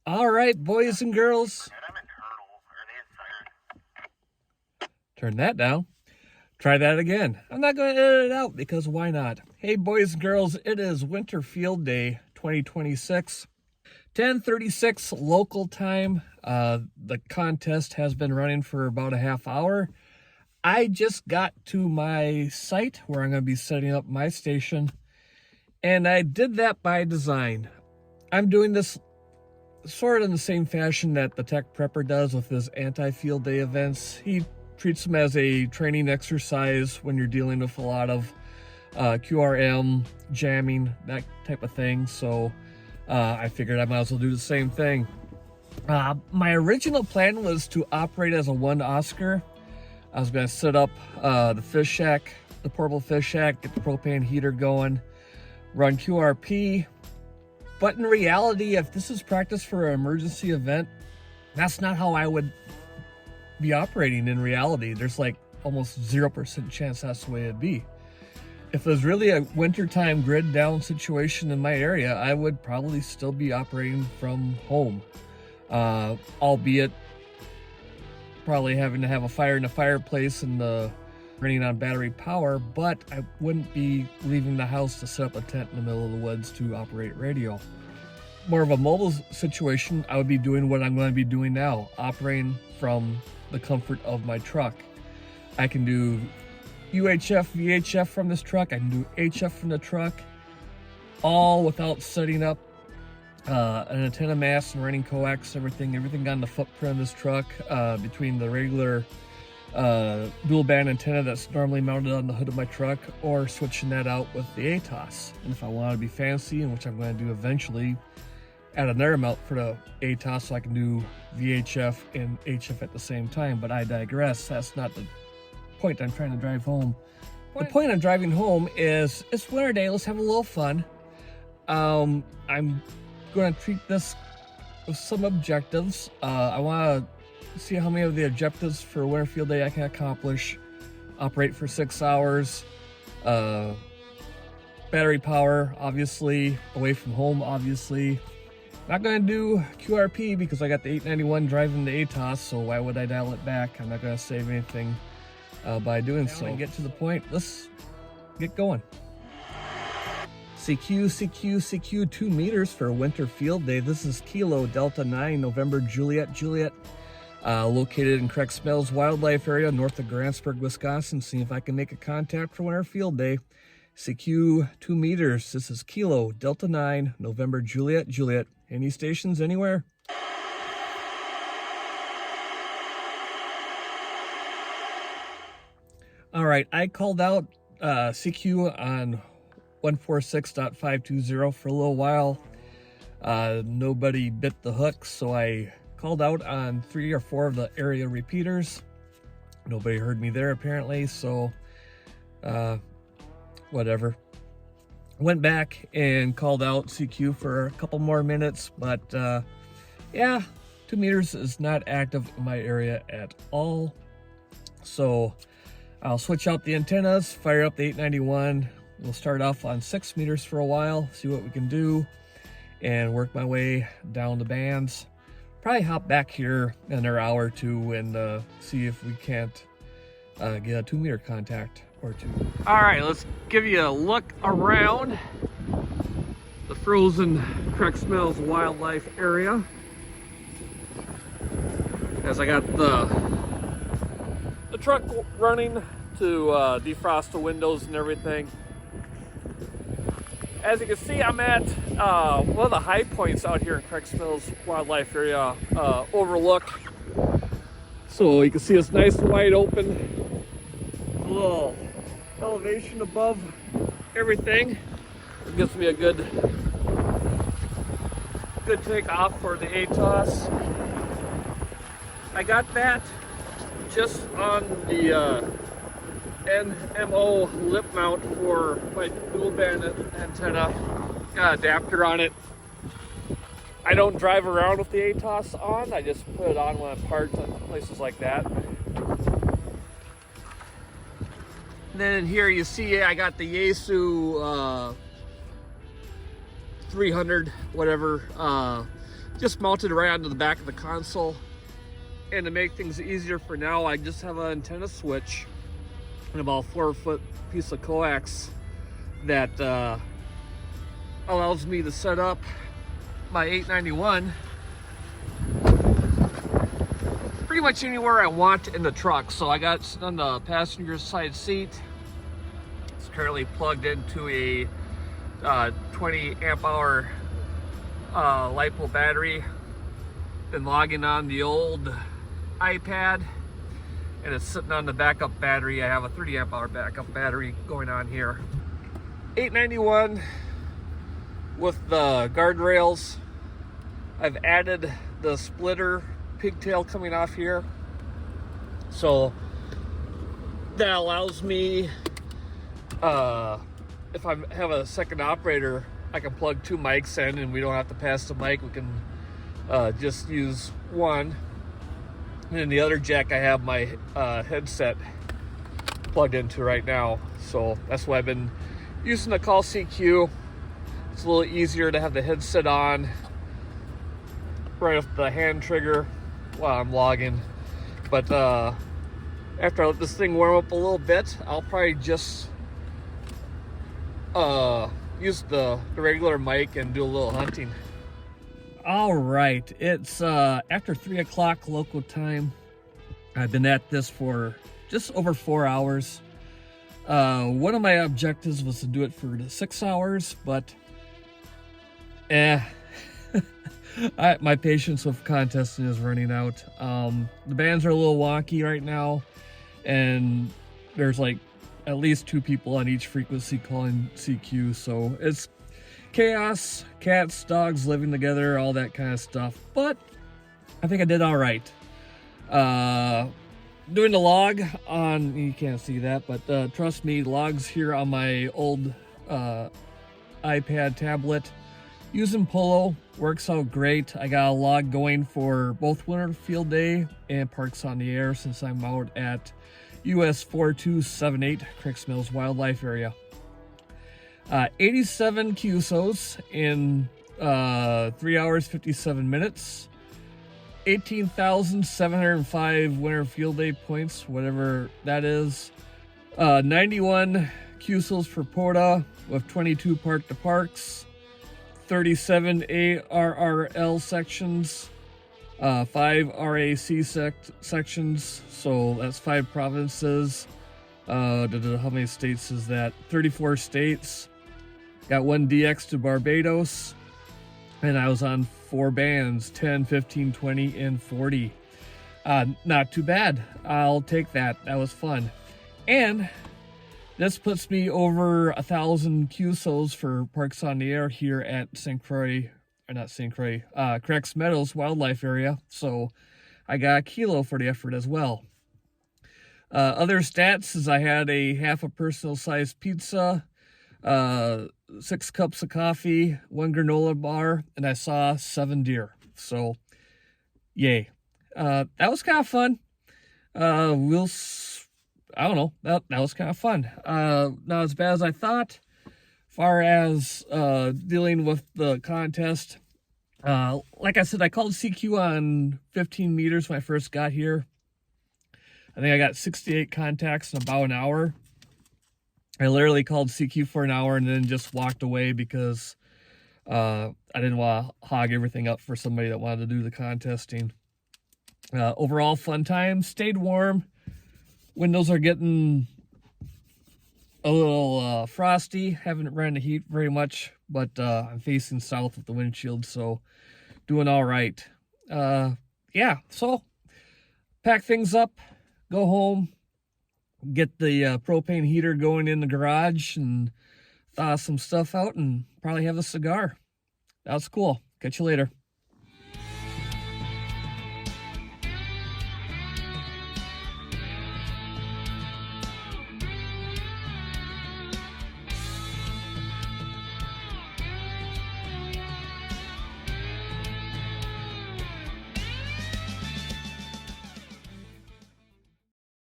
All right, boys and girls. Turn that down. Try that again. I'm not going to edit it out because why not? Hey, boys and girls, it is Winter Field Day 2026. 10:36 local time. The contest has been running for about a half hour. I just got to my site where I'm going to be setting up my station, and I did that by design. I'm doing this sort of in the same fashion that the tech prepper does with his anti-field day events. He treats them as a training exercise when you're dealing with a lot of QRM, jamming, that type of thing. So I figured I might as well do the same thing. My original plan was to operate as a one Oscar. I was going to set up the fish shack, the portable fish shack, get the propane heater going, run QRP. But in reality, if this is practice for an emergency event, that's not how I would be operating in reality. There's like almost 0% chance that's the way it'd be. If it was really a wintertime grid down situation in my area, I would probably still be operating from home. Albeit probably having to have a fire in the fireplace and running on battery power, but I wouldn't be leaving the house to set up a tent in the middle of the woods to operate radio. More of a mobile situation, I would be doing what I'm going to be doing now, operating from the comfort of my truck. I can do UHF, VHF from this truck. I can do HF from the truck, all without setting up an antenna mast and running coax, everything on the footprint of this truck, between the regular dual band antenna that's normally mounted on the hood of my truck, or switching that out with the ATOS. And if I want to be fancy, and which I'm going to do eventually, add another mount for the ATOS so I can do VHF and HF at the same time. But I digress. That's not the point I'm trying to drive home. The point I'm driving home is it's winter day. Let's have a little fun. I'm going to treat this with some objectives. I want to see how many of the objectives for Winter Field Day I can accomplish. Operate for 6 hours. Battery power, obviously. Away from home, obviously. Not going to do QRP because I got the 891 driving the ATOS, so why would I dial it back? I'm not going to save anything by doing so. And get to the point, let's get going. CQ, 2 meters for Winter Field Day. This is Kilo Delta 9, November Juliet, located in Craig Smells Wildlife Area, north of Grantsburg, Wisconsin. See if I can make a contact for Winter Field Day. CQ 2 meters. This is Kilo Delta 9, November Juliet. Any stations anywhere? All right, I called out CQ on 146.520 for a little while. Nobody bit the hook, so I called out on 3 or 4 of the area repeaters. Nobody heard me there apparently, so whatever. Went back and called out CQ for a couple more minutes, but yeah, 2 meters is not active in my area at all. So I'll switch out the antennas, fire up the 891. We'll start off on 6 meters for a while, see what we can do, and work my way down the bands. Probably hop back here in another hour or two and see if we can't get a 2 meter contact or two. All right, let's give you a look around the frozen Craig Smells Wildlife Area. As I got the truck running to defrost the windows and everything. As you can see, I'm at one of the high points out here in Craig Smells Wildlife Area, overlook. So you can see it's nice and wide open. A little elevation above everything. It gives me a good takeoff for the ATOS. I got that just on the NMO lip mount for my dual band antenna. Got an adapter on it. I don't drive around with the ATOS on. I just put it on when I'm parked in places like that. And then in here you see I got the Yaesu 300 whatever just mounted right onto the back of the console. And to make things easier for now, I just have an antenna switch and about a 4-foot piece of coax that allows me to set up my 891 pretty much anywhere I want in the truck. So I got it on the passenger side seat. It's currently plugged into a 20 amp hour LiPo battery. Been logging on the old iPad, and it's sitting on the backup battery. I have a 30 amp hour backup battery going on here. 891 with the guardrails. I've added the splitter pigtail coming off here, so that allows me, if I have a second operator, I can plug 2 mics in and we don't have to pass the mic. We can just use one. And in the other jack, I have my headset plugged into right now. So that's why I've been using the call CQ. It's a little easier to have the headset on right off the hand trigger while I'm logging. But after I let this thing warm up a little bit, I'll probably just use the regular mic and do a little hunting. All right, it's after 3 o'clock local time. I've been at this for just over 4 hours. One of my objectives was to do it for 6 hours, but my patience with contesting is running out. The bands are a little wonky right now, and there's like at least 2 people on each frequency calling CQ, so it's chaos, cats, dogs living together, all that kind of stuff. But I think I did all right. Doing the log on, you can't see that, but trust me, logs here on my old iPad tablet using Polo works out great. I got a log going for both Winter Field Day and Parks on the Air since I'm out at US 4278 Cricks Mills Wildlife Area. 87 QSOs in 3 hours 57 minutes, 18,705 Winter Field Day points, whatever that is. 91 QSOs for POTA with 22 park to parks, 37 ARRL sections, 5 RAC sections, so that's 5 provinces. How many states is that? 34 states. Got 1 DX to Barbados, and I was on 4 bands, 10, 15, 20, and 40. Not too bad. I'll take that. That was fun. And this puts me over 1,000 QSOs for Parks on the Air here at Cricks Meadows Wildlife Area. So I got a kilo for the effort as well. Other stats is I had a half a personal sized pizza, 6 cups of coffee, 1 granola bar, and I saw 7 deer. So, yay. That was kind of fun. I don't know. That was kind of fun. Not as bad as I thought. Far as dealing with the contest, like I said, I called CQ on 15 meters when I first got here. I think I got 68 contacts in about an hour. I literally called CQ for an hour and then just walked away because I didn't want to hog everything up for somebody that wanted to do the contesting. Overall, fun time. Stayed warm. Windows are getting a little frosty. Haven't ran the heat very much, but I'm facing south with the windshield, so doing all right. Yeah, so pack things up. Go home, get the propane heater going in the garage, and thaw some stuff out, and probably have a cigar. That's cool. Catch you later.